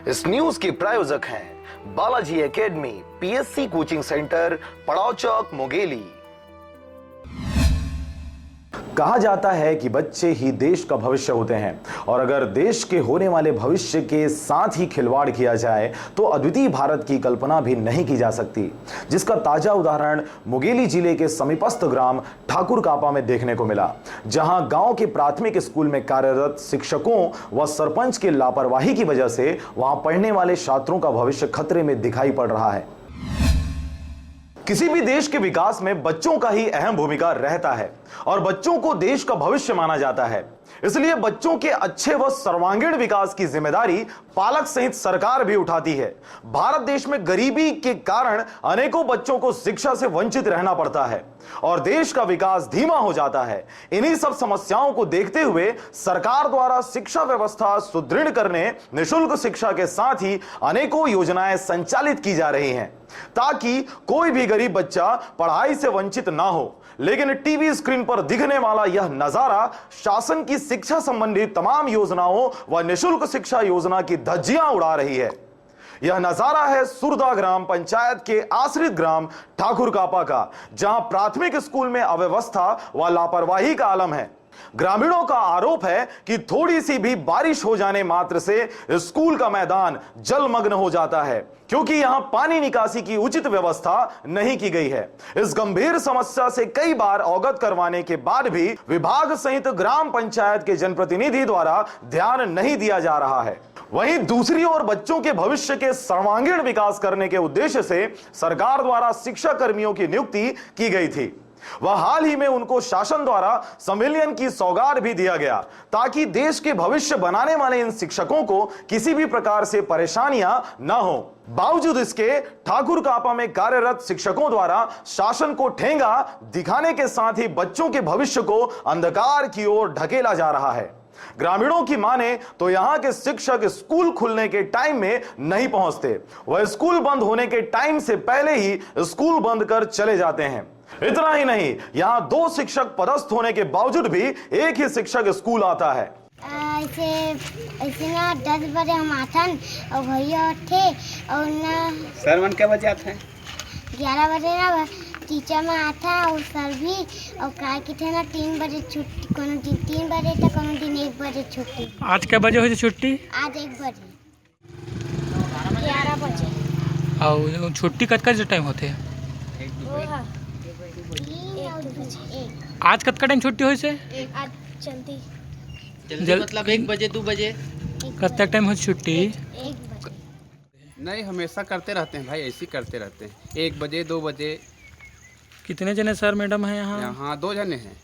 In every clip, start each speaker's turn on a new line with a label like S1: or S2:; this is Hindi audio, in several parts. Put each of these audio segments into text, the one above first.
S1: इस न्यूज के प्रायोजक हैं Balaji academy, PSC coaching centre, पड़ाव चौक, मुंगेली। कहा जाता है कि बच्चे ही देश का भविष्य होते हैं और अगर देश के होने वाले भविष्य के साथ ही खिलवाड़ किया जाए तो अद्वितीय भारत की कल्पना भी नहीं की जा सकती, जिसका ताजा उदाहरण मुंगेली जिले के समीपस्थ ग्राम ठाकुरकापा में देखने को मिला, जहां गांव के प्राथमिक स्कूल में कार्यरत शिक्षकों व सरपंच की लापरवाही की वजह से वहां पढ़ने वाले छात्रों का भविष्य खतरे में दिखाई पड़ रहा है। किसी भी देश के विकास में बच्चों का ही अहम भूमिका रहता है और बच्चों को देश का भविष्य माना जाता है। इसलिए बच्चों के अच्छे व सर्वांगीण विकास की जिम्मेदारी पालक सहित सरकार भी उठाती है। भारत देश में गरीबी के कारण अनेकों बच्चों को शिक्षा से वंचित रहना पड़ता है और देश का विकास धीमा हो जाता है। इन्हीं सब समस्याओं को देखते हुए सरकार द्वारा शिक्षा व्यवस्था सुदृढ़ करने निःशुल्क शिक्षा के साथ ही अनेकों योजनाएं संचालित की जा रही हैं ताकि कोई भी गरीब बच्चा पढ़ाई से वंचित ना हो। लेकिन टीवी स्क्रीन पर दिखने वाला यह नजारा शासन की शिक्षा संबंधी तमाम योजनाओं व निःशुल्क शिक्षा योजना की धज्जियां उड़ा रही है। यह नजारा है सुरदा ग्राम पंचायत के आश्रित ग्राम ठाकुरकापा का, जहां प्राथमिक स्कूल में अव्यवस्था व लापरवाही का आलम है। ग्रामीणों का आरोप है कि थोड़ी सी भी बारिश हो जाने मात्र से स्कूल का मैदान जलमग्न हो जाता है, क्योंकि यहां पानी निकासी की उचित व्यवस्था नहीं की गई है। इस गंभीर समस्या से कई बार अवगत करवाने के बाद भी विभाग सहित ग्राम पंचायत के जनप्रतिनिधि द्वारा ध्यान नहीं दिया जा रहा है। वहीं दूसरी ओर बच्चों के भविष्य के सर्वांगीण विकास करने के उद्देश्य से सरकार द्वारा शिक्षा कर्मियों की नियुक्ति की गई थी। वह हाल ही में उनको शासन द्वारा संविलियन की सौगात भी दिया गया ताकि देश के भविष्य बनाने वाले इन शिक्षकों को किसी भी प्रकार से परेशानियां न हो। बावजूद इसके ठाकुरकापा में कार्यरत शिक्षकों द्वारा शासन को ठेंगा दिखाने के साथ ही बच्चों के भविष्य को अंधकार की ओर ढकेला जा रहा है। ग्रामीणों की माने तो यहां के शिक्षक स्कूल खुलने के टाइम में नहीं पहुंचते, वह स्कूल बंद होने के टाइम से पहले ही स्कूल बंद कर चले जाते हैं। इतना ही नहीं, यहाँ 2 शिक्षक पदस्थ होने के बावजूद भी एक ही शिक्षक स्कूल आता है।
S2: ऐसे ना 10 बजे हम आथन और भैया उठे और ना
S3: सर मन के बजे आते हैं
S2: 11 बजे ना टीचर में आता और सर भी और काय के थे ना 3 बजे छुट्टी, कोनो दिन 3 बजे तक, कोनो दिन 1 बजे छुट्टी।
S4: आज क्या बजे हुई छुट्टी?
S2: आज 1 बजे 11 बजे।
S4: और छुट्टी कब का टाइम होते हैं? आज कब का टाइम छुट्टी हुई से?
S2: आज जल्दी
S3: मतलब 1 बजे 2 बजे
S4: कब तक टाइम हो छुट्टी?
S2: 1 बजे
S3: नहीं, हमेशा करते रहते हैं भाई, ऐसे करते रहते हैं 1 बजे 2 बजे।
S4: कितने जने सर मैडम हैं यहाँ?
S3: यहाँ 2 जने हैं।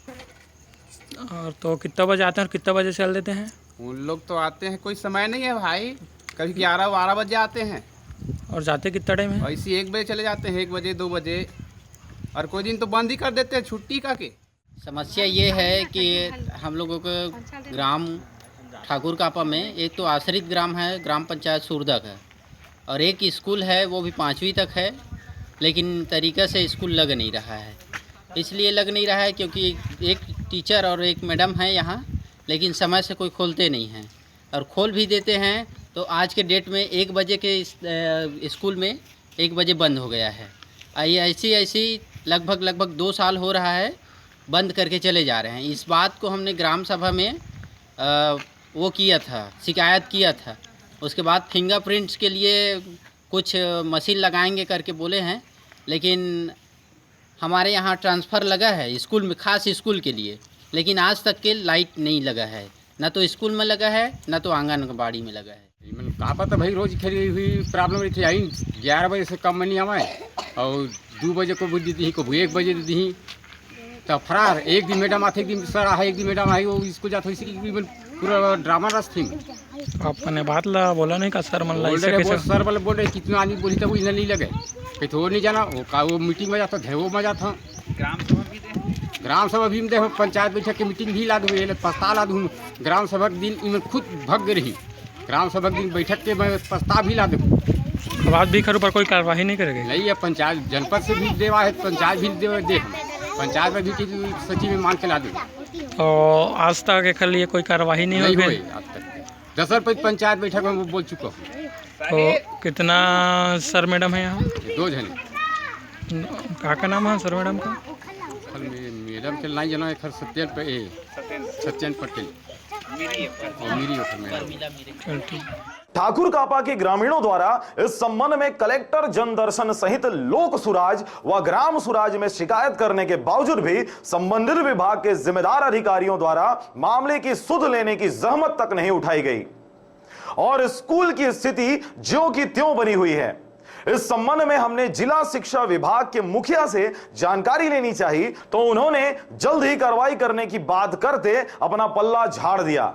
S4: और तो कितना बजे आते हैं और कितना बजे चल देते हैं?
S3: उन लोग तो आते हैं, कोई समय नहीं है भाई, कभी 11-12 बजे आते हैं
S4: और जाते कितना टाइम है?
S3: ऐसे 1 बजे चले जाते हैं, 1 बजे 2 बजे, और कोई दिन तो बंद ही कर देते हैं छुट्टी का के।
S5: समस्या ये है कि हम लोगों के ग्राम ठाकुरकापा में एक तो आश्रित ग्राम है, ग्राम पंचायत सुरदा का, और एक स्कूल है, वो भी 5वीं तक है, लेकिन तरीक़े से स्कूल लग नहीं रहा है। इसलिए लग नहीं रहा है क्योंकि एक टीचर और एक मैडम है यहाँ, लेकिन समय से कोई खोलते नहीं हैं, और खोल भी देते हैं तो आज के डेट में 1 बजे के स्कूल में 1 बजे बंद हो गया है। ऐसी लगभग 2 साल हो रहा है बंद करके चले जा रहे हैं। इस बात को हमने ग्राम सभा में वो किया था, शिकायत किया था। उसके बाद फिंगरप्रिंट्स के लिए कुछ मशीन लगाएंगे करके बोले हैं, लेकिन हमारे यहाँ ट्रांसफ़र लगा है स्कूल में, ख़ास स्कूल के लिए, लेकिन आज तक के लाइट नहीं लगा है, ना तो स्कूल में लगा है ना तो आंगनबाड़ी में लगा है।
S6: कहा पता भाई रोज खड़ी हुई प्रॉब्लम रही थी। आई 11 बजे से कम में नहीं आवाए और 2 बजे को बुद्धि दी, को 1 बजे दी, तो फरार। एक दिन मैडम आते, एक दिन सर आए, एक दिन मैडम आई, वो स्कूल जाते इसी पूरा ड्रामा रस थी।
S4: आपने बात ला बोला नहीं का सर मन
S6: सर वाले बोल रहे कितना आदमी बोली तब इन्हें नहीं लगे, कहीं तो नहीं जाना, वो मीटिंग में जाता, वो में जाता। ग्राम सभा भी दे, पंचायत बैठक की मीटिंग भी ला दूँ, प्रस्ताव ला दूँ। ग्राम सभा के दिन इनमें खुद भग रही, ग्राम सभा के दिन बैठक के मैं प्रस्ताव भी ला दूँ।
S4: बात भी करूँ पर कोई कार्रवाई नहीं करेगी?
S6: नहीं है, पंचायत जनपद से भी देवा है, पंचायत भी दे पंचायत में भी सचिव में मांग के ला दूँ।
S4: और आज तक के लिए कोई कार्रवाई नहीं हुई
S6: आज तक। 10 रुपये पंचायत बैठक में वो बोल चुका हूँ।
S4: तो कितना सर मैडम है यहाँ?
S6: 2 जने।
S4: का नाम है सर मैडम का?
S6: मैडम के नहीं जाना एक सत्येंद्र पटेल और मेरी मैडम।
S4: चल ठीक।
S1: ठाकुर कापा के ग्रामीणों द्वारा इस संबंध में कलेक्टर जनदर्शन सहित लोक सुराज व ग्राम सुराज में शिकायत करने के बावजूद भी संबंधित विभाग के जिम्मेदार अधिकारियों द्वारा मामले की सुध लेने की जहमत तक नहीं उठाई गई और स्कूल की स्थिति ज्यों की त्यों बनी हुई है। इस संबंध में हमने जिला शिक्षा विभाग के मुखिया से जानकारी लेनी चाहिए तो उन्होंने जल्द ही कार्रवाई करने की बात करते अपना पल्ला झाड़ दिया।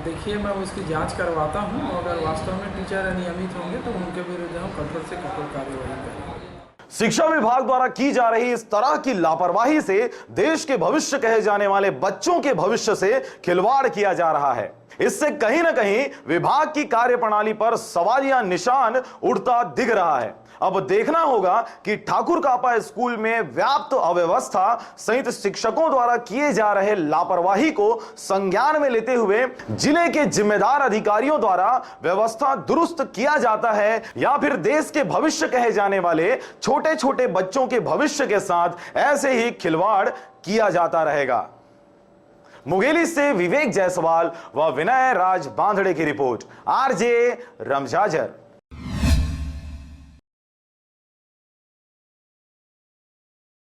S7: देखिए, मैं उसकी जांच करवाता हूं और अगर वास्तव में टीचर अनियमित होंगे तो उनके विरुद्ध हम कठोर से कठोर कार्यवाही करेंगे।
S1: शिक्षा विभाग द्वारा की जा रही इस तरह की लापरवाही से देश के भविष्य कहे जाने वाले बच्चों के भविष्य से खिलवाड़ किया जा रहा है। इससे कहीं ना कहीं विभाग की कार्यप्रणाली पर सवालिया निशान उठता दिख रहा है। अब देखना होगा कि ठाकुर कापा स्कूल में व्याप्त अव्यवस्था सहित शिक्षकों द्वारा किए जा रहे लापरवाही को संज्ञान में लेते हुए जिले के जिम्मेदार अधिकारियों द्वारा व्यवस्था दुरुस्त किया जाता है या फिर देश के भविष्य कहे जाने वाले छोटे छोटे बच्चों के भविष्य के साथ ऐसे ही खिलवाड़ किया जाता रहेगा। मुंगेली से विवेक जायसवाल व विनय राज बांधड़े की रिपोर्ट, आरजे रमजाजर।